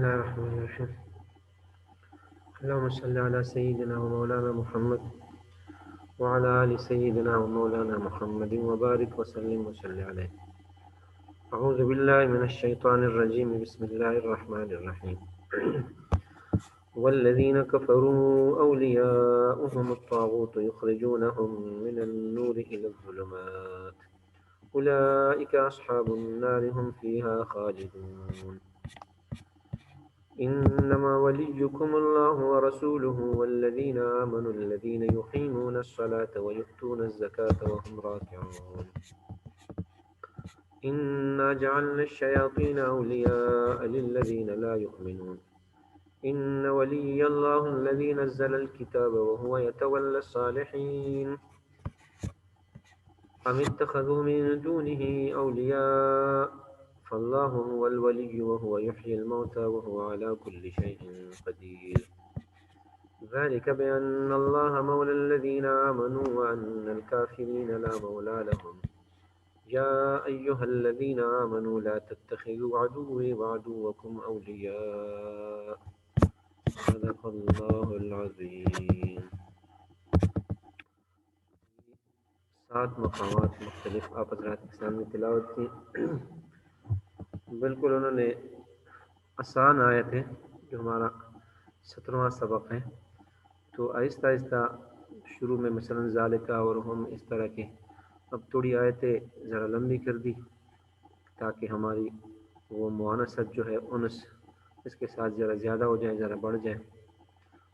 الله الرحمن الرحيم. اللهم صل على سيدنا ومولانا محمد وعلى آل سيدنا ومولانا محمد وبارك وسلم وصل عليه. أعوذ بالله من الشيطان الرجيم. بسم الله الرحمن الرحيم. والذين كفروا أولياؤهم الطاغوت يخرجونهم من النور إلى الظلمات أولئك أصحاب النار هم فيها خالدون. إنما وليكم الله ورسوله والذين آمنوا الذين يقيمون الصلاة ويؤتون الزكاة وهم راكعون. إنا جعلنا الشياطين أولياء للذين لا يؤمنون. إن ولي الله الذي نزل الكتاب وهو يتولى الصالحين. أم اتخذوا من دونه أولياء فالله هو الولي وهو يحيي الموتى وهو على كل شيء قدير. ذلك بأن الله مولى الذين آمنوا وأن الكافرين لا مولى لهم. يا أيها الذين آمنوا لا تتخذوا عدوي وعدوكم أولياء. صدق الله العظيم. 7 مقامات مختلف آپ حضرات کے سامنے تلاوت کی. بالکل انہوں نے آسان آیت ہے جو ہمارا 17واں سبق ہے، تو آہستہ آہستہ شروع میں مثلا ذالکہ اور ہم اس طرح کے، اب تھوڑی آیتیں ذرا لمبی کر دی تاکہ ہماری وہ مؤانست جو ہے انس اس کے ساتھ ذرا زیادہ ہو جائے، ذرا بڑھ جائے.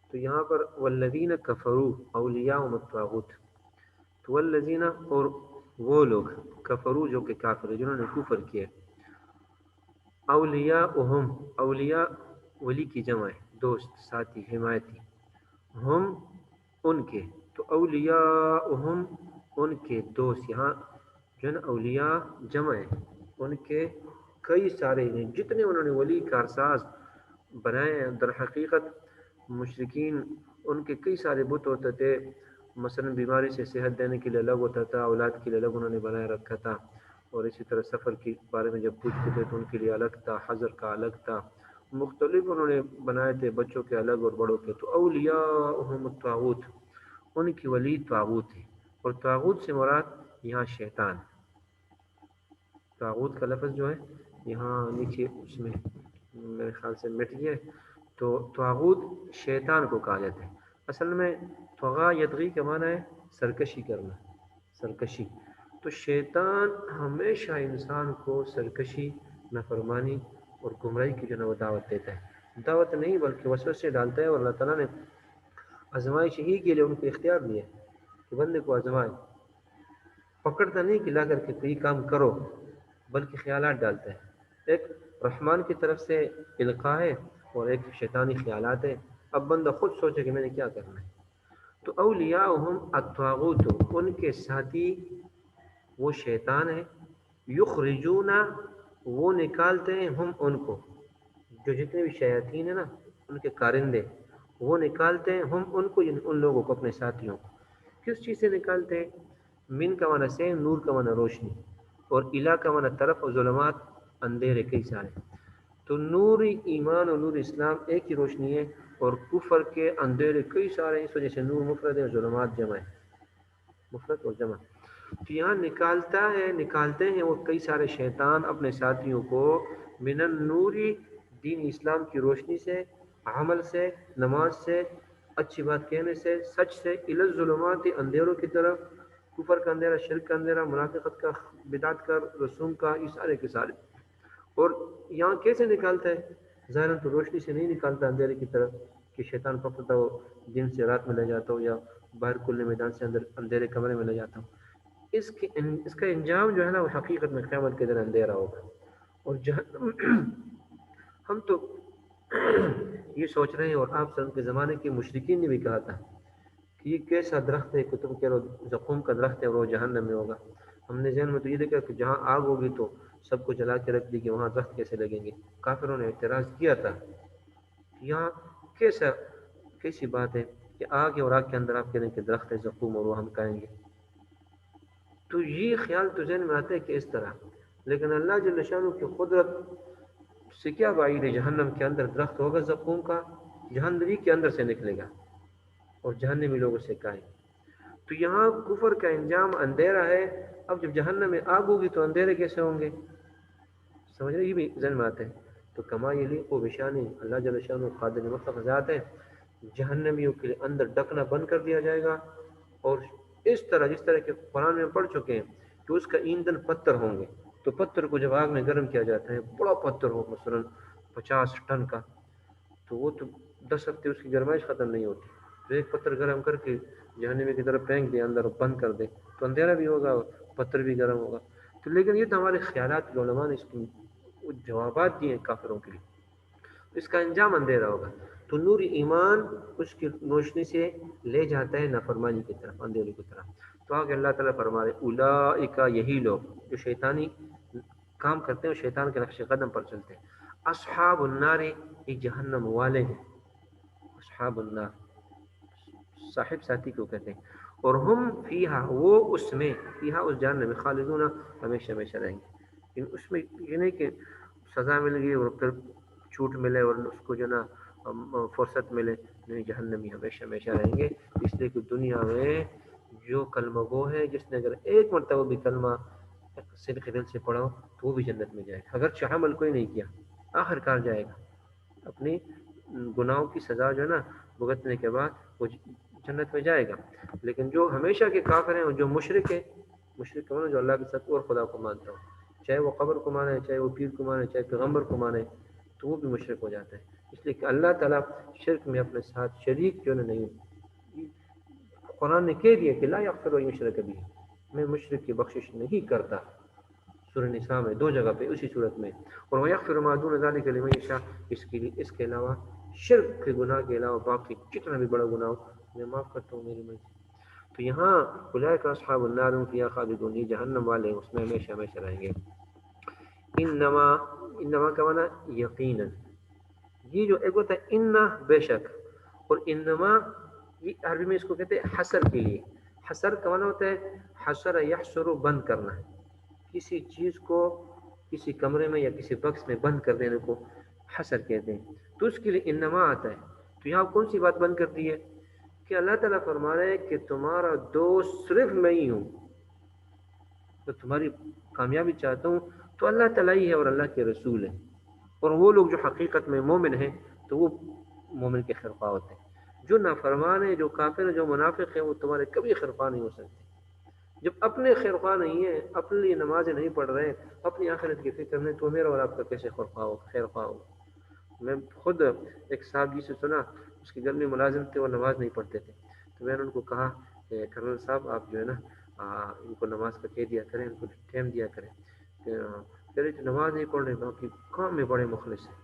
تو یہاں پر والذین کفروا اولیاءہم الطاغوت، تو والذین اور وہ لوگ کفروا جو کہ کافر ہیں، جنہوں نے کفر کیا. اولیاءہم، اولیاء ولی کی جمع ہے، دوست، ساتھی، حمایتی. ہم ان کے، تو اولیاءہم ان کے دوست. یہاں جو ہے نا اولیاء جمع ہے، ان کے کئی سارے ہیں، جتنے انہوں نے ولی کارساز بنائے ہیں. در حقیقت مشرکین ان کے کئی سارے بت ہوتے تھے، مثلا بیماری سے صحت دینے کے لیے الگ ہوتا تھا، اولاد کے لیے الگ انہوں نے بنائے رکھا تھا، اور اسی طرح سفر کے بارے میں جب پوچھتے تھے تو ان کے لیے الگ تھا، حضر کا الگ تھا، مختلف انہوں نے بنائے تھے، بچوں کے الگ اور بڑوں کے. تو اولیاءہم الطاغوت، ان کی ولی طاغوت ہے، اور طاغوت سے مراد یہاں شیطان. طاغوت کا لفظ جو ہے یہاں نیچے اس میں میرے خیال سے مٹ گیا ہے، تو طاغوت شیطان کو کہا جاتا ہے. اصل میں طغا یطغی کا معنی ہے سرکشی کرنا، سرکشی. تو شیطان ہمیشہ انسان کو سرکشی، نافرمانی اور گمراہی کی جو ہے وہ دعوت دیتا ہے. دعوت نہیں بلکہ وسوسے ڈالتا ہے، اور اللہ تعالیٰ نے آزمائش ہی کے لیے ان کو اختیار دیا ہے کہ بندے کو آزمائے. پکڑتا نہیں کہ لا کر کے کوئی کام کرو، بلکہ خیالات ڈالتا ہے. ایک رحمان کی طرف سے القاء ہے اور ایک شیطانی خیالات ہے. اب بندہ خود سوچے کہ میں نے کیا کرنا ہے. تو اولیاءہم الطاغوت، ان کے ساتھی وہ شیطان ہے. یخرجون، وہ نکالتے ہیں، ہم ان کو، جو جتنے بھی شیاطین ہیں نا ان کے کارندے، وہ نکالتے ہیں، ہم ان کو، یعنی ان لوگوں کو، اپنے ساتھیوں کو. کس چیز سے نکالتے ہیں؟ من کا معنی سے، نور کا معنی روشنی، اور الہ کا معنی طرف، اور ظلمات اندھیرے کئی سارے. تو نور ایمان اور نور اسلام ایک ہی روشنی ہے، اور کفر کے اندھیرے کئی سارے ہیں، اس وجہ سے نور مفرد ہے اور ظلمات جمع ہے، مفرد اور جمع. تو یہاں نکالتے ہیں وہ کئی سارے شیطان اپنے ساتھیوں کو، من النوری، دین اسلام کی روشنی سے، عمل سے، نماز سے، اچھی بات کہنے سے، سچ سے، الی الظلمات، اندھیروں کی طرف، کفر کا اندھیرا، شرک کا اندھیرا، منافقت کا، بدعت کا، رسوم کا، یہ سارے کے سارے. اور یہاں کیسے نکالتا ہے؟ ظاہراً تو روشنی سے نہیں نکالتا اندھیرے کی طرف کہ شیطان پکڑتا ہو دن سے رات میں لے جاتا ہو، یا باہر کھلے میدان سے اندر اندھیرے کمرے میں لے جاتا ہوں. اس کا انجام جو ہے نا وہ حقیقت میں قیامت کے دن اندھیرا ہوگا. اور جہنم ہم تو یہ سوچ رہے ہیں، اور آپ سن کے زمانے کے مشرکین نے بھی کہا تھا کہ یہ کیسا درخت ہے کہ تم کہہ رہو زقوم کا درخت ہے اور وہ جہنم میں ہوگا. ہم نے ذہن میں تو یہ دیکھا کہ جہاں آگ ہوگی تو سب کو جلا کے رکھ دی کہ وہاں درخت کیسے لگیں گے. کافروں نے اعتراض کیا تھا یہاں کیسی بات ہے کہ آگ ہے اور آگ کے اندر آپ کہہ رہے ہیں کہ درخت ہے زقوم اور وہ ہم کھائیں گے. تو یہ خیال تو ذہن میں آتا ہے کہ اس طرح، لیکن اللہ جل شانہ کی قدرت اس سے کیا بعید ہے؟ جہنم کے اندر درخت ہوگا زقوم کا، جہنمی کے اندر سے نکلے گا اور جہنمی لوگ اسے کھائیں گے۔ تو یہاں کفر کا انجام اندھیرا ہے، اب جب جہنم میں آگ ہوگی تو اندھیرے کیسے ہوں گے؟ سمجھ رہے؟ یہ بھی ذہن میں آتے ہیں۔ تو کما یلیق بشانی، اللہ جل شانہ قادر مطلق ذات ہے، جہنمیوں کے لیے اندر ڈکنا بند کر دیا جائے گا، اور اس طرح جس طرح کہ قرآن میں پڑھ چکے ہیں کہ اس کا ایندھن پتھر ہوں گے، تو پتھر کو جب آگ میں گرم کیا جاتا ہے، بڑا پتھر ہو مثلا 50 ٹن کا، تو وہ تو 10 ہفتے اس کی گرمائش ختم نہیں ہوتی، تو ایک پتھر گرم کر کے جہنمی کی طرف پھینک دے اندر بند کر دے تو اندھیرا بھی ہوگا اور پتھر بھی گرم ہوگا۔ تو لیکن یہ تو ہمارے خیالات کے علماء نے اس کی جوابات دیے ہیں کافروں کے لیے، اس کا انجام اندھیرا ہوگا۔ تو نور ایمان اس کی روشنی سے لے جاتا ہے نافرمانی کی طرف، اندھیرے کی طرف۔ تو آگے اللہ تعالیٰ فرما رہے اولئک، یہی لوگ جو شیطانی کام کرتے ہیں اور شیطان کے نقش قدم پر چلتے ہیں، اصحاب النار، یہ جہنم والے ہیں، اصحاب النار صاحب ساتھی کو کہتے ہیں، اور ہم فیہا، وہ اس میں، فیہا اس جہنم میں، خالدون ہمیشہ ہمیشہ رہیں گے۔ اس میں یہ نہیں کہ سزا مل گئی اور پھر چھوٹ ملے اور اس کو جو نا فرصت ملے، نہیں، جہنمی ہمیشہ ہمیشہ رہیں گے۔ اس لیے کہ دنیا میں جو کلمہ گو ہے، جس نے اگر ایک مرتبہ بھی کلمہ صدق دل سے پڑھو تو وہ بھی جنت میں جائے گا، اگر عمل کوئی نہیں کیا آخر کار جائے گا، اپنی گناہوں کی سزا جو ہے نا بھگتنے کے بعد وہ جنت میں جائے گا۔ لیکن جو ہمیشہ کے کافر ہیں اور جو مشرک ہے، مشرک کون ہے؟ جو اللہ کے ساتھ اور خدا کو مانتا ہو، چاہے وہ قبر کو مانے، چاہے وہ پیر کو مانے، چاہے پیغمبر کو مانے، تو وہ بھی مشرک ہو جاتا ہے۔ اس لیے کہ اللہ تعالیٰ شرک میں اپنے ساتھ شریک جو نہیں، قرآن نے کہہ دیا کہ لا یغفر ان یشرک بہ، میں مشرک کی بخشش نہیں کرتا، سورہ نساء میں 2 جگہ پہ اسی صورت میں، اور ویغفر ما دون ذلک لمن یشاء، اس کے علاوہ شرک کے گناہ کے علاوہ باقی جتنا بھی بڑا گناہ ہو میں معاف کرتا ہوں میری مرضی۔ تو یہاں اولئک اصحاب النار هم فیہا خالدون، یہ جہنم والے اس میں ہمیشہ ہمیشہ رہیں گے۔ انما کا معنی یقیناً، یہ جو ایک ہوتا ہے ان بے شک، اور انما یہ عربی میں اس کو کہتے ہیں حصر کے لیے۔ حصر کا معنی ہوتا ہے حصر یحصر، بند کرنا ہے، کسی چیز کو کسی کمرے میں یا کسی بکس میں بند کر دینے کو حصر کہتے ہیں، تو اس کے لیے انما آتا ہے۔ تو یہاں کون سی بات بند کر دی ہے کہ اللہ تعالیٰ فرما رہے ہیں کہ تمہارا دوست صرف میں ہی ہوں، تو تمہاری کامیابی چاہتا ہوں تو اللہ تعالیٰ ہی ہے اور اللہ کے رسول ہے، اور وہ لوگ جو حقیقت میں مومن ہیں تو وہ مومن کے خیر خواہ ہوتے ہیں۔ جو نافرمان ہیں، جو کافر ہیں، جو منافق ہیں، وہ تمہارے کبھی خیر خواہ نہیں ہو سکتے۔ جب اپنے خیر خواہ نہیں ہیں، اپنے لیے نمازیں نہیں پڑھ رہے، اپنی آخرت کی فکر نہیں، تو میرا اور آپ کا کیسے خیر خواہ ہو؟ میں خود ایک صاحب جی سے سنا، اس کے گھر میں ملازم تھے، وہ نماز نہیں پڑھتے تھے، تو میں نے ان کو کہا کہ کرنل صاحب آپ جو ہے نا ان کو نماز کا کہہ دیا کریں، ان کو ٹائم دیا کریں، کہہ رہے تھے نماز نہیں پڑھ رہے، باقی کام میں بڑے مخلص ہیں،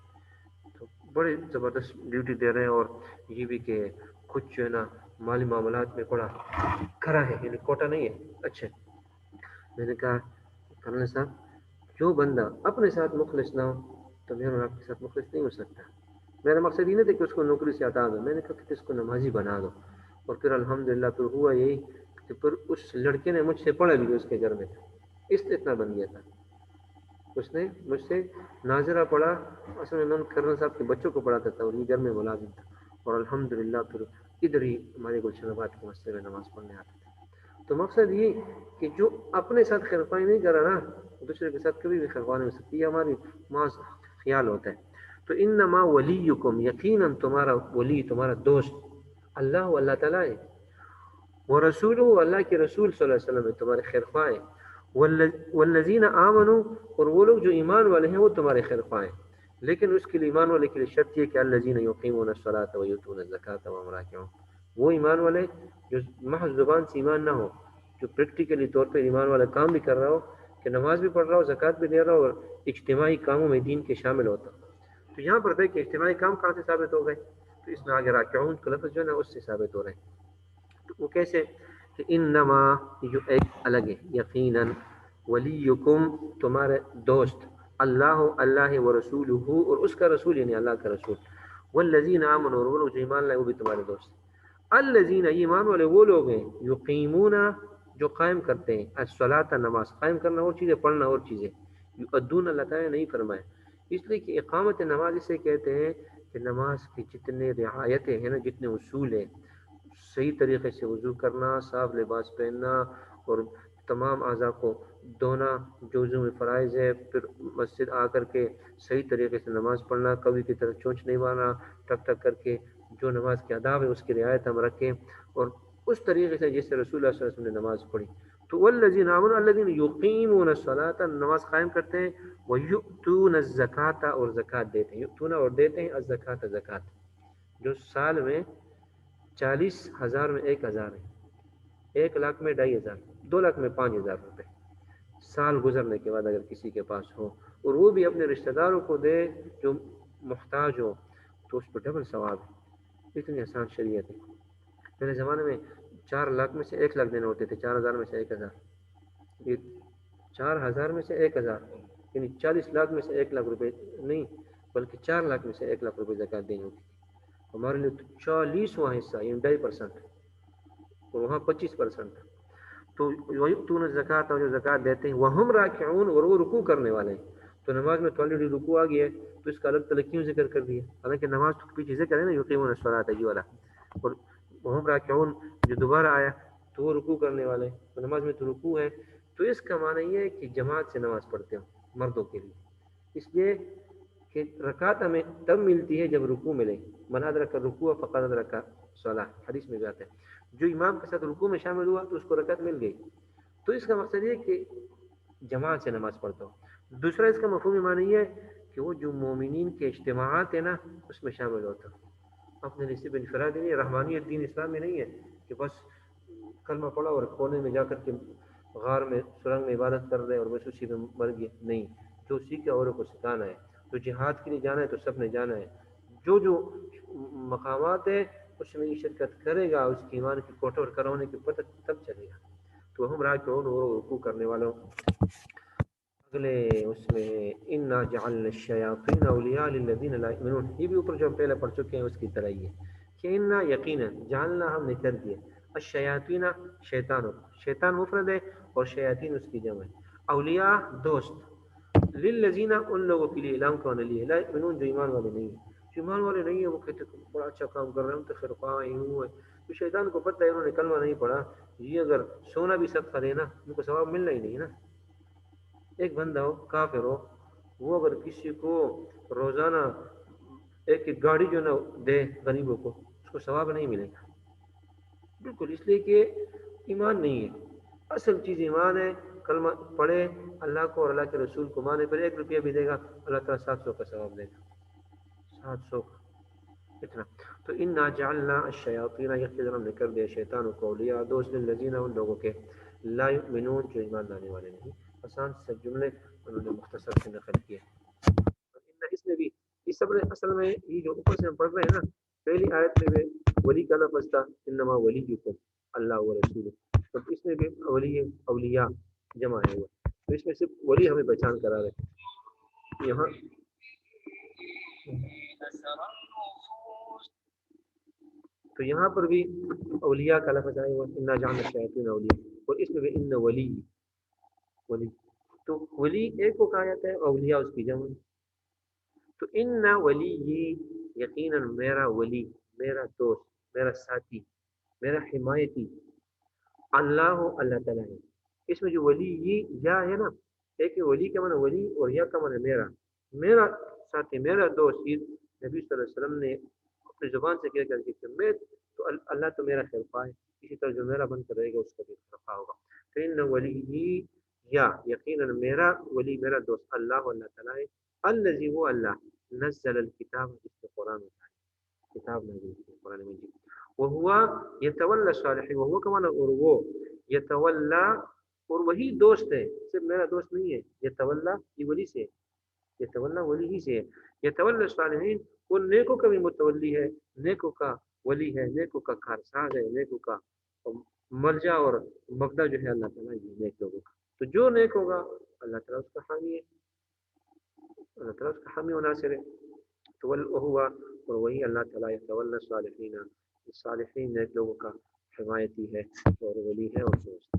تو بڑے زبردست ڈیوٹی دے رہے ہیں، اور یہ بھی کہ کچھ جو ہے نا مالی معاملات میں بڑا کھرا ہے، یعنی کوٹا نہیں ہے، اچھا۔ میں نے کہا کرنل صاحب جو بندہ اپنے ساتھ مخلص نہ ہو تو میرا اور آپ کے ساتھ مخلص نہیں ہو سکتا۔ میرا مقصد یہ نہیں تھا کہ اس کو نوکری سے ہٹا دو، میں نے کہا کہ اس کو نمازی بنا دو، اور پھر الحمدللہ پھر ہوا یہی کہ پھر اس لڑکے نے مجھ سے پڑھا بھی، اس کے گھر میں اس سے اتنا بن گیا تھا، اس نے مجھ سے ناظرہ پڑھا، اصل میں کرنل صاحب کے بچوں کو پڑھاتا تھا اور یہ گھر میں ملازم تھا، اور الحمدللہ پھر ادھر ہی ہمارے گلشن آباد کے مسجد میں نماز پڑھنے آتا تھا۔ تو مقصد یہ کہ جو اپنے ساتھ خیرخواہی نہیں کر رہا نا، دوسرے کے ساتھ کبھی بھی خیرخواہی نہیں ہو سکتی، یہ ہماری محض خیال ہوتا ہے۔ تو انما ولیکم، یقیناً تمہارا ولی، تمہارا دوست اللہ، اللہ تعالیٰ ہے، وہ رسول، اللہ کے رسول صلی اللہ علیہ وسلم ہے، تمہارے خیر خواہ ہیں، والذین آمنوا، اور وہ لوگ جو ایمان والے ہیں وہ تمہارے خیر خواہ ہیں، لیکن اس کے لیے ایمان والے کے لیے شرط یہ کہ الذین یقیمون الصلاۃ ویؤتون الزکاۃ وهم راکعون، وہ ایمان والے جو محض زبان سے ایمان نہ ہو، جو پریکٹیکلی طور پہ ایمان والا کام بھی کر رہا ہو، کہ نماز بھی پڑھ رہا ہو، زکوٰۃ بھی دے رہا ہو، اور اجتماعی کاموں میں دین کے شامل ہوتا ہو۔ تو یہاں پر دیکھیں اجتماعی کام کہاں سے ثابت ہو گئے، تو اس میں آگے راکعون کا لفظ جو ہے نا اس سے ثابت ہو رہے ہیں۔ تو وہ کیسے کہ انما، جو ایک الگ ہے، یقیناً ولیکم، تمہارے دوست اللہ، اللہ و رسولہ، اور اس کا رسول یعنی اللہ کا رسول، والذین آمنوا، اور وہ لوگ جو ایمان لائے وہ بھی تمہارے دوست۔ الذین، ایمان والے وہ لوگ ہیں، یقیمون، جو قائم کرتے ہیں، الصلاۃ، نماز قائم کرنا اور چیز ہے، پڑھنا اور چیز ہے، یؤدون، اللہ تعالیٰ نے نہیں فرمایا اس لیے کہ اقامت نماز اسے کہتے ہیں کہ نماز کی جتنے رعایتیں ہیں نا، جتنے اصول ہیں، صحیح طریقے سے وضو کرنا، صاف لباس پہننا، اور تمام اعضاء کو دھونا جو وضو میں فرائض ہے، پھر مسجد آ کر کے صحیح طریقے سے نماز پڑھنا، کبھی کی طرف چونچ نہیں مارنا، ٹک ٹک کر کے، جو نماز کے آداب ہے اس کی رعایت ہم رکھیں، اور اس طریقے سے جس سے رسول اللہ صلی اللہ علیہ وسلم نے نماز پڑھی۔ تو والذین آمنوا الذین یقیمون الصلاۃ، نماز قائم کرتے ہیں، ویؤتون الزکاۃ، اور زکات دیتے ہیں، یؤتون اور دیتے ہیں، الزکاۃ زکات، جو سال میں 40,000 میں 1,000 ہے، 1,00,000 میں 2,500، 2,00,000 میں 5,000 روپے سال گزرنے کے بعد اگر کسی کے پاس ہو، اور وہ بھی اپنے رشتہ داروں کو دے جو محتاج ہو، تو اس پر ڈبل ثواب ہے۔ اتنی آسان شریعت ہے۔ پہلے زمانے میں 4,00,000 میں سے 1,00,000 دینے ہوتے تھے، 4,000 میں سے 1,000، یہ 4,000 میں سے 1,000، یعنی 40,00,000 میں سے 1,00,000 روپے نہیں، بلکہ 4,00,000 میں سے 1,00,000 روپے زکات دینی ہوتی تھی۔ ہمارے لیے تو 40واں حصہ، یعنی 2.5%، اور وہاں 25%۔ تو وَيُؤْتُونَ الزَّكَاةَ، اور جو زکات دیتے ہیں، وَهُمْ راکعون، اور وہ رکوع کرنے والے ہیں۔ تو نماز میں تو آلریڈی رکوع آ گیا ہے، تو اس کا الگ تلک کیوں ذکر کر دیا؟ حالانکہ نماز تو پیچھے ذکر ہے نا، یقیمون الصلاۃ یہ والا، اور وَهُمْ راکعون جو دوبارہ آیا تو وہ رکوع کرنے والے ہیں، تو نماز میں تو رکوع ہے۔ تو اس کا معنی یہ ہے کہ جماعت سے نماز پڑھتے ہو مردوں کے لیے، اس لیے کہ رکعت ہمیں تب ملتی ہے جب رکوع ملے، من ادرک الرکوع فقد ادرک الصلاۃ، حدیث میں بھی آتا ہے۔ جو امام کے ساتھ رکوع میں شامل ہوا تو اس کو رکعت مل گئی۔ تو اس کا مقصد یہ کہ جماعت سے نماز پڑھتا ہو۔ دوسرا اس کا مفہوم معنی یہ ہے کہ وہ جو مومنین کے اجتماعات ہیں نا، اس میں شامل ہوتا ہو، اپنے نصیب انفرادی نہیں ہے۔ رحمانیت دین اسلام میں نہیں ہے کہ بس کلمہ پڑھا اور کونے میں جا کر کے غار میں سرنگ میں عبادت کر رہے اور بس اسی میں مر گئے، نہیں، جو سیکھے اوروں کو سکھانا ہے، تو جہاد کے لیے جانا ہے تو سب نے جانا ہے، جو جو مقامات ہے اس میں شرکت کرے گا، اس کی ایمان کی کوٹھ اور کرونے کی پتہ تب چلے گا۔ تو ہم راکعون، اور رکوع کرنے والوں۔ اگلے اس میں انا جعلنا الشیاطین اولیاء للذین لا یؤمنون، یہ بھی اوپر جو ہم پہلے پڑھ چکے ہیں اس کی طرح ہی ہے کہ انا یقینا جعلنا، ہم نے کر دیا، الشیاطین شیطانوں، شیطان مفرد ہے اور شیاطین اس کی جمع ہے، اولیاء دوست، للذین ان لوگوں کے لیے، لام کون لیے، لا یؤمنون جو ایمان والے نہیں ہیں، جو ایمان والے نہیں ہیں وہ کہتے ہیں بڑا اچھا کام کر رہے ہیں، ہم تو خیرخواہ ہیں، یوں ہے، تو شیطان کو پتہ ہے انہوں نے کلمہ نہیں پڑھا، یہ اگر سونا بھی صدقہ دینا ان کو ثواب ملنا ہی نہیں نا۔ ایک بندہ ہو کافر ہو، وہ اگر کسی کو روزانہ ایک ایک گاڑی جو نہ دے غریبوں کو، اس کو ثواب نہیں ملے گا، بالکل، اس لیے کہ ایمان نہیں ہے۔ اصل چیز ایمان ہے، کلمہ پڑھے، اللہ کو اور اللہ کے رسول کو مانے، پھر 1 روپیہ بھی دے گا اللہ تعالیٰ 700 کا ثواب دے گا، 700 کا اتنا۔ تو انا جعلنا الشیاطین، یقینا ہم نے کر دیا شیطانوں کو اولیاء دوست، للذین ان لوگوں کے، لا یؤمنون جو ایمان لانے والے نہیں۔ آسان سے جملے انہوں نے مختصر سے نقل کیے۔ اس میں بھی اس سب اصل میں یہ جو اوپر سے ہم پڑھ رہے ہیں نا، پہلی آیت میں بھی ولی کا لفظ تھا، انما ولیکم اللہ و رسول، تو اس میں بھی ولی اولیاء جمع ہے ہوا، تو اس میں صرف ولی ہمیں پہچان کرا رہے یہاں۔ تو یہاں پر بھی اولیاء کا لفظ آیا ہوا، انا جعلنا الشیاطین اولیاء، اور اس میں بھی ان ولی، ولی، تو ولی ایک کو کہا جاتا ہے، اولیاء اس کی جمع۔ تو ان ولی، یقینا میرا ولی، میرا دوست، میرا ساتھی، میرا حمایتی، اللہ اللہ تعالیٰ ہے۔ اس میں جو ولی یا ہے نا، ایک ولی کا معنی ولی اور یا کا معنی میرا، میرا ساتھی، میرا دوست، یہ نبی صلی اللہ علیہ وسلم نے اپنی زبان سے کہہ کر کے کہ میں تو اللہ تو میرا خیرخواہ ہے، اسی طرح جو میرا بن کر رہے گا اس کا بھی خیرخواہ ہوگا۔ تو ان ولی یا یقینا میرا ولی، میرا دوست اللہ اللہ تعالیٰ ہے، الذی وہ اللہ، نزل الکتاب، جس نے قرآن اتارا، کتاب نازل کی قرآن مجید، وہوا یتولی الصالحین، وہوا کا معنی اور وہ، یتولی اور وہی دوست ہے، صرف میرا دوست نہیں ہے، یتولی یہ ولی سے، یتولی ولی ہی سے، یتولی الصالحین وہ نیکوں کا بھی متولی ہے، نیکوں کا ولی ہے، نیکوں کا کارساز ہے، نیکوں کا ملجا اور مبدا جو ہے اللہ تعالیٰ یہ نیک لوگوں کا۔ تو جو نیک ہوگا اللہ تعالیٰ اس کا حامی ہے، اللہ تعالیٰ اس کا حامی و ناصر ہے۔ تو ہوا اور وہی اللہ تعالیٰ یتولی الصالحین، صالحین نیک لوگوں کا حمایتی ہے اور ولی ہے اور دوست۔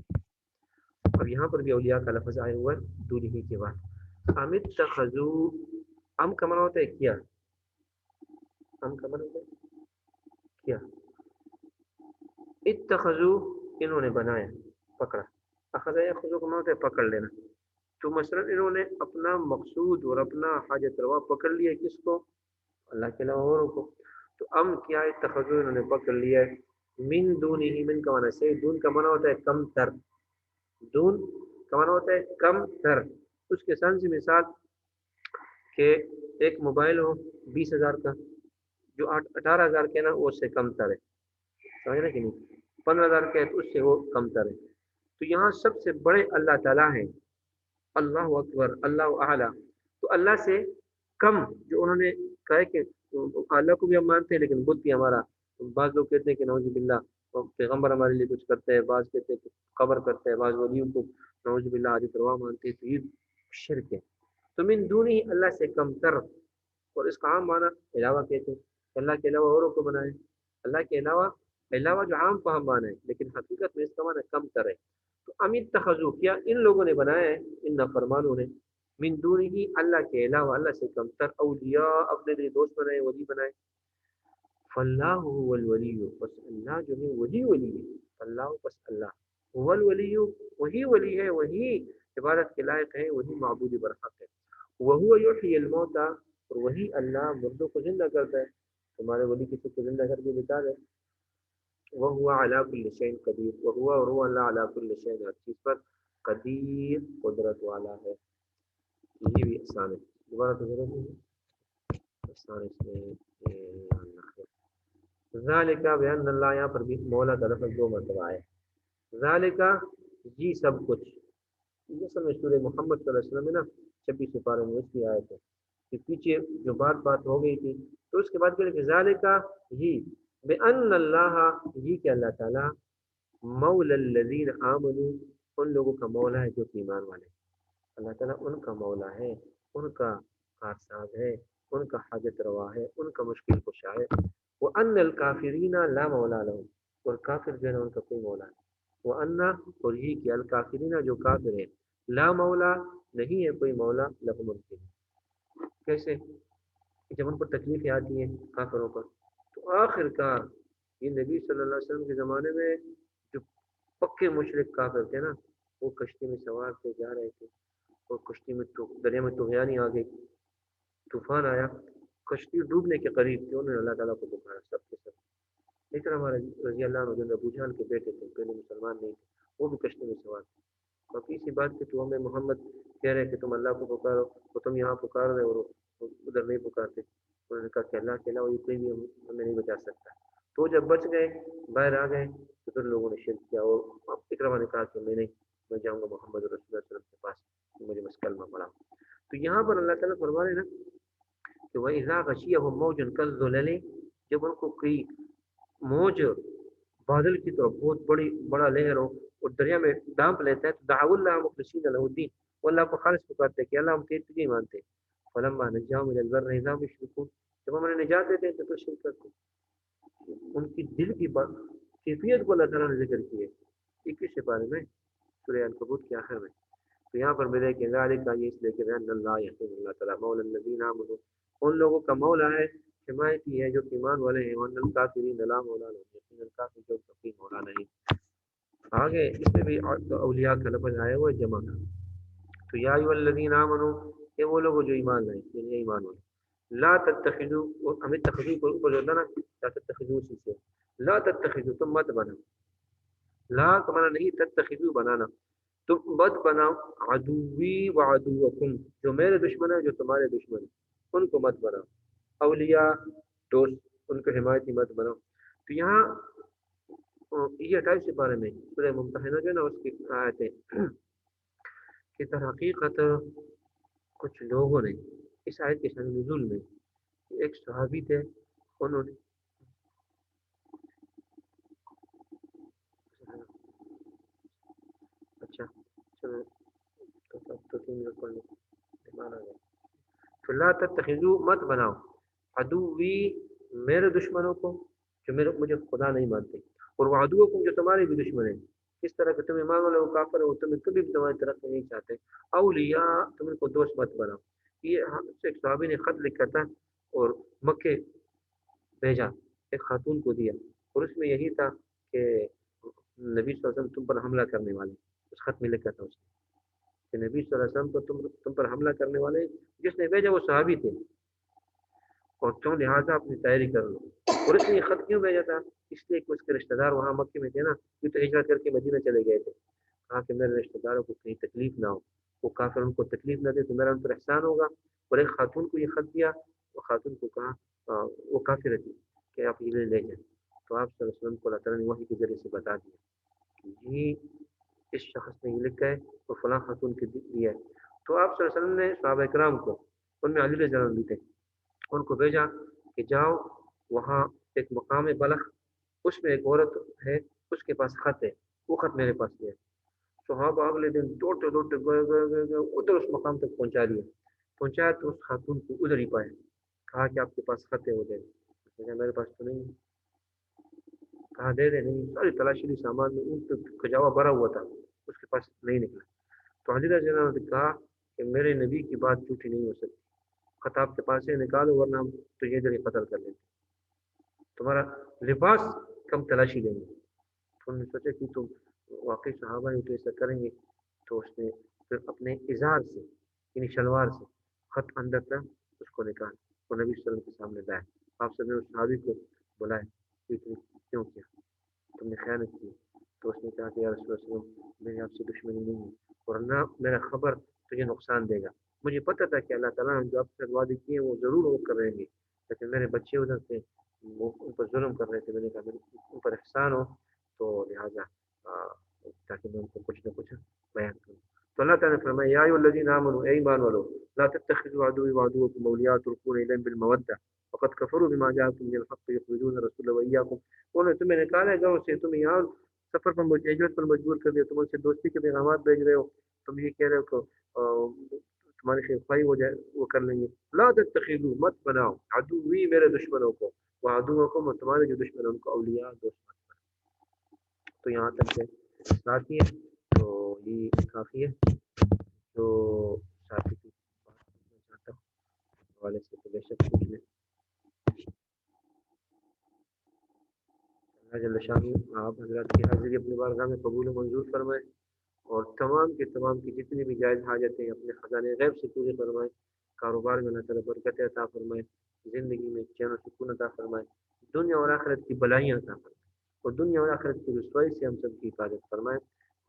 اب یہاں پر بھی اولیاء کا لفظ آیا ہوا ہے دوری ہی کے بعد، ام اتخذوا ام کا معنی ہوتا ہے کیا، ام کا معنی ہوتا ہے کیا، اتخذو انہوں نے بنایا، پکڑا، اخذ یاخذو کا معنی ہوتا ہے پکڑ لینا، تو مثلا انہوں نے اپنا مقصود اور اپنا حاجت روا پکڑ لیا، کس کو؟ اللہ کے علاوہ اوروں کو، تو ام کیا اتخذو انہوں نے پکڑ لیا ہے، من دونہ، من کا معنی سے، دون کا معنی ہوتا ہے کم تر، دون کا معنی ہوتا ہے کم تر، اس کے سن سے مثال کہ ایک موبائل ہو 20,000 کا، جو 18,000 کے نا وہ اس سے کم تر ہے، سمجھ رہے کہ نہیں، 15,000 کے ہے تو اس سے وہ کم تر ہے، تو یہاں سب سے بڑے اللہ تعالیٰ ہیں، اللہ اکبر اللہ اعلیٰ، تو اللہ سے کم جو انہوں نے کہا ہے کہ اللہ کو بھی ہم مانتے ہیں لیکن بت بھی ہمارا، بعض لوگ کہتے ہیں کہ نعوذ باللہ پیغمبر ہمارے لیے کچھ کرتے ہیں، بعض کہتے ہیں کہ قبر کرتے ہیں، بعض ولیوں کو نعوذ باللہ حاجت روا مانتے ہیں، تو یہ شرک ہے، تو من دون ہی اللہ سے کم تر، اور اس کا عام معنی علاوہ کہتے ہیں، اللہ کے علاوہ اوروں کو بنائے، اللہ کے علاوہ، علاوہ جو عام فہم معنی ہے لیکن حقیقت میں اس کا معنی کم تر ہے، تو امید تخذو کیا ان لوگوں نے بنایا ہے، ان نافرمانوں نے، من دون ہی اللہ کے علاوہ، اللہ سے کم تر، اولیاء اپنے لیے دوست بنائے، ولی بنائے، فاللہ هو الولی، بس اللہ جو ہے وہی ولی ہے، اللہ بس اللہ، هو الولی وہی ولی ہے، وہی عبادت کے لائق ہے، وہی معبود برحق ہے، وہو یحیی الموتى، اور وہی اللہ مردوں کو زندہ کرتا ہے، تمہارے ولی کسی کو زندہ کر کے بتا دے، وهو على كل شيء قدیر، وهو اور وہ اللہ على كل شيء ہر چیز پر قدیر قدرت والا ہے، یہ بھی احسان ہے، دوبارہ تو ضرورت نہیں ہے احسان اس میں، ذالک بیان اللہ، یہاں پر بھی مولا کا لفظ 2 مرتبہ ہے، ذالک جی سب کچھ، یہ سب میں سورہ محمد صلی اللہ علیہ وسلم میں نا 26 پارے میں اس کی آیت ہے کہ پیچھے جو بات ہو گئی تھی، تو اس کے بعد کہ ذالک ہی بان اللہ، یہ کہ اللہ تعالیٰ مولا الذین آمنوا، ان لوگوں کا مولا ہے جو ایمان والے، اللہ تعالیٰ ان کا مولا ہے، ان کا کارساز ہے، ان کا حاجت روا ہے، ان کا مشکل کشا ہے، وان الکافرین لا مولا لهم، اور کافر جو ہے نا ان کا کوئی مولا نہیں، وان، اور یہ کہ الکافرین جو کافر ہیں، لا مولا نہیں ہے کوئی مولا لهم ان کے لیے، کیسے؟ جب ان پر تکلیفیں آتی ہیں کافروں پر، تو آخر کار یہ نبی صلی اللہ علیہ وسلم کے زمانے میں جو پکے مشرک کافر تھے نا، وہ کشتی میں سوار تھے، جا رہے تھے، اور کشتی میں تو دریا میں طغیانی آ گئی، طوفان آیا، کشتی ڈوبنے کے قریب تھی، انہوں نے اللہ تعالیٰ کو پکارا سب کے سب، لیکن ہمارے رضی اللہ عنہ جو ابو جہل کے بیٹے تھے، پہلے مسلمان نہیں تھے، وہ بھی کشتی میں سوار تھے، باقی اسی بات کہ تو ہمیں محمد کہہ رہے کہ تم اللہ کو پکارو، تو تم یہاں پکار رہے اور ادھر نہیں پکارتے، انہوں نے کہا کہ اللہ کے علاوہ کوئی بھی ہمیں نہیں بچا سکتا، تو جب بچ گئے، باہر آ گئے، تو پھر لوگوں نے شرک کیا، اور اکرمہ نے کہا کہ میں جاؤں گا محمد رسول اللہ صلی اللہ علیہ وسلم کے پاس، مجھے بس کلمہ پڑھا، تو یہاں پر اللہ تعالیٰ فرما رہے نا کہ وَإِذَا غَشِيَهُم مَوْجٌ كَالظُّلَلِ، جب ان کو کوئی موج بادل کی طرف بہت بڑا لہر ہو اور دریا میں ڈانپ لیتا ہے، تو دعوا اللہ مخلصین له الدین، وہ اللہ کو خالص پکارتے ہیں کہ اللہ ہم تجھے ہی مانتے ہیں، فلما نجاهم الى البر اذا هم يشركون، جب ہم انہیں نجات دیتے ہیں تو شرک کرتے ہیں، ان کی دل کی کیفیت کو اللہ تعالیٰ نے ذکر کی ہے 21 پارے میں سورہ عنکبوت کے آخر میں، تو یہاں پر ملے کہ ذالک کا یہ اس لیے کہ بان اللہ یقین اللہ تعالیٰ مولا الذین آمنوا، ان لوگوں کا مولا ہے، حمایتی ہے جو ایمان والے ہیں، وان الکافرین لا مولا لهم، یقین الکافر جو کوئی مولا نہیں، آگے اس میں بھی اولیاء کا لفظ آیا ہوا ہے جمع کا، تو یا ایھا الذین آمنوا، کہ وہ لوگ جو ایمان لائے، یعنی ایمان والے، لا تتخذوا، اور ہمیں تخذو کو اوپر جو ہے نا، لا تتخذوا سے لا تتخذوا، تم مت بنا، لا کا معنی نہیں تتخذوا بنانا، تم مت بناؤ، عدوی و عدوکم، جو میرے دشمن ہے جو تمہارے دشمن ہے ان کو مت بناؤ، اولیاء دوست، ان کو حمایتی مت بناؤ، تو یہاں یہ 28 پارے میں سورہ ممتحنہ جو ہے نا اس کی آیتیں کہ در حقیقت کچھ لوگوں نے اس آیت کے شان نزول میں، ایک صحابی تھے، انہوں نے اچھا چلو تو 3 منٹ پڑھ لیں، ایمان آ گیا، تو لا تتخذوا مت بناؤ، عدوی میرے دشمنوں کو جو مجھے خدا نہیں مانتے، اور وہ عدوکم جو تمہارے بھی دشمن ہیں، اس طرح کہ تم ایمان والے وہ کافر ہو، تمہیں کبھی بھی تمہاری طرف نہیں چاہتے، اولیاء تم ان کو دوست مت بناؤ، یہ ایک صحابی نے خط لکھا تھا اور مکے بھیجا، ایک خاتون کو دیا، اور اس میں یہی تھا کہ نبی صلی اللہ علیہ وسلم تم پر حملہ کرنے والے، اس خط میں لکھا تھا اس نے کہ نبی صلی اللہ علیہ وسلم کو تم پر حملہ کرنے والے، جس نے بھیجا وہ صحابی تھے، اور تم لہٰذا اپنی تیاری کر لو۔ اور اس نے یہ خط کیوں بھیجا تھا؟ اس لیے کہ اس کے رشتہ دار وہاں مکے میں تھے نا، یہ تو ہجرت کر کے مدینہ چلے گئے تھے، کہا کہ میرے رشتہ داروں کو کہیں تکلیف نہ ہو، وہ کافر ان کو تکلیف نہ دے تو میرا ان پر احسان ہوگا۔ اور ایک خاتون کو یہ خط دیا، وہ خاتون کو کہا وہ کافر تھی کہ آپ یہ لے جائیں، تو آپ صلی اللہ علیہ وسلم کو اللہ تعالیٰ نے وحی کے ذریعے سے بتا دیا کہ یہ اس شخص نے یہ لکھا ہے اور فلاں خاتون کے دیا ہے۔ تو آپ صلی اللہ علیہ وسلم نے صحابہ کرام کو، ان میں علی رضی اللہ عنہ بھی تھے، ان کو بھیجا کہ جاؤ وہاں ایک مقام بلخ، اس میں ایک عورت ہے، اس کے پاس خط ہے، وہ خط میرے پاس ہے۔ صحابہ اگلے دن دوڑتے دوڑتے گئے گئے گئے گئے ادھر اس مقام تک پہنچا دیا، پہنچایا تو اس خاتون کو ادھر ہی پایا، کہا کہ آپ کے پاس خط ہے وہ دے دیں، اس نے کہا میرے پاس تو نہیں ہے، کہا دے دے، نہیں، ساری تلاشی لی سامان میں، اون تو کھجاوا بھرا ہوا تھا، اس کے پاس نہیں نکلا۔ تو حضرت رضی اللہ عنہ نے کہا کہ میرے نبی کی بات جھوٹی نہیں ہو سکتی، خط آپ کے پاس سے نکالو ورنہ ہم تجھے ادھر ہی قتل کر لیں گے، تمہارا لباس کم تلاشی لیں گے۔ تو انہوں نے سوچا کہ تم واقعی صحابہ ہیں تو ایسا کریں گے، تو اس نے پھر اپنے ازار سے یعنی شلوار سے خط اندر تھا اس کو نکال اور نبی صلی اللہ علیہ وسلم کے سامنے لایا۔ آپ سب نے اس صحابی کو بلایا کہ تم کیوں کیا، تم نے خیانت کی؟ تو اس نے کہا کہ یا رسول اللہ صلی اللہ علیہ وسلم میری آپ سے دشمنی نہیں ہے اور نہ میرا خبر تجھے نقصان دے گا، مجھے پتہ تھا کہ اللہ تعالیٰ نے جو آپ سے وعدے کیے ہیں وہ ضرور وہ کر رہیں گے، لیکن میرے بچے ادھر تھے، وہ ان پر ظلم کر رہے تھے، میں نے کہا میرے ان پر احسان ہو تو لہٰذا تاکہ میں ان کو کچھ نہ کچھ بیان کروں۔ تو اللہ تعالیٰ نے فرمایا یا ایھا الذین آمنوا، اے ایمان والو، لا تتخذوا عدوی وعدوکم اولیاء تلقون الیہم بالمودۃ وقد کفروا بما جاءکم من الحق یخرجون الرسول وایاکم، انہوں نے تمہیں نکالا ہے گھروں سے، تمہیں یہاں سفر پر ہجرت پر مجبور کر دیا، تم ان سے دوستی کے پیغامات بھیج رہے ہو، تم یہ کہہ رہے ہو کہ تمہاری خیر ہو جائے وہ کر لیں گے۔ لا تتخذوا، مت بناؤ، عدوی میرے دشمنوں کو، وعدوکم اور تمہارے جو دشمن ہیں ان کو اولیاء دوست مت بناؤ۔ تو یہاں تک ہے ساتھی ہے، تو یہ کافی ہے، تو ساتھی کی بات کرنا چاہتا ہوں حوالے سے تو بے شک پوچھ لیں۔ اللہ جل شانہ آپ حضرات کی حاضری اپنی بارگاہ میں قبول و منظور فرمائے، اور تمام کے تمام کی جتنی بھی جائز حاجتیں اپنے خزانے غیب سے پورے فرمائے، کاروبار میں اللہ تعالیٰ برکت عطا فرمائے، زندگی میں چین و سکون عطا فرمائے، دنیا اور آخرت کی بلائیاں عطا فرمائے، اور دنیا اور آخرت کی رسوائی سے ہم سب کی حفاظت فرمائے،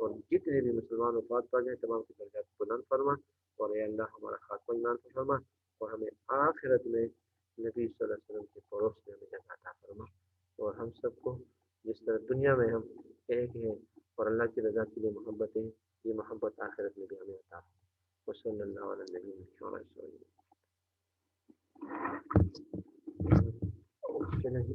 اور جتنے بھی مسلمان وفات پا جائیں تمام کے درجات بلند فرما، اور اے اللہ ہمارا خاتمہ ایمان پر فرما، اور ہمیں آخرت میں نبی صلی اللہ علیہ وسلم کے پڑوس میں ہمیں جگہ عطا فرما، اور ہم سب کو جس طرح دنیا میں ہم ایک ہیں اور اللہ کی رضا کے لیے محبت ہے، یہ محبت آخرت میں بھی ہمیں عطا فرما۔ وصلی اللہ علیہ نبی محمد۔ چلیں جی۔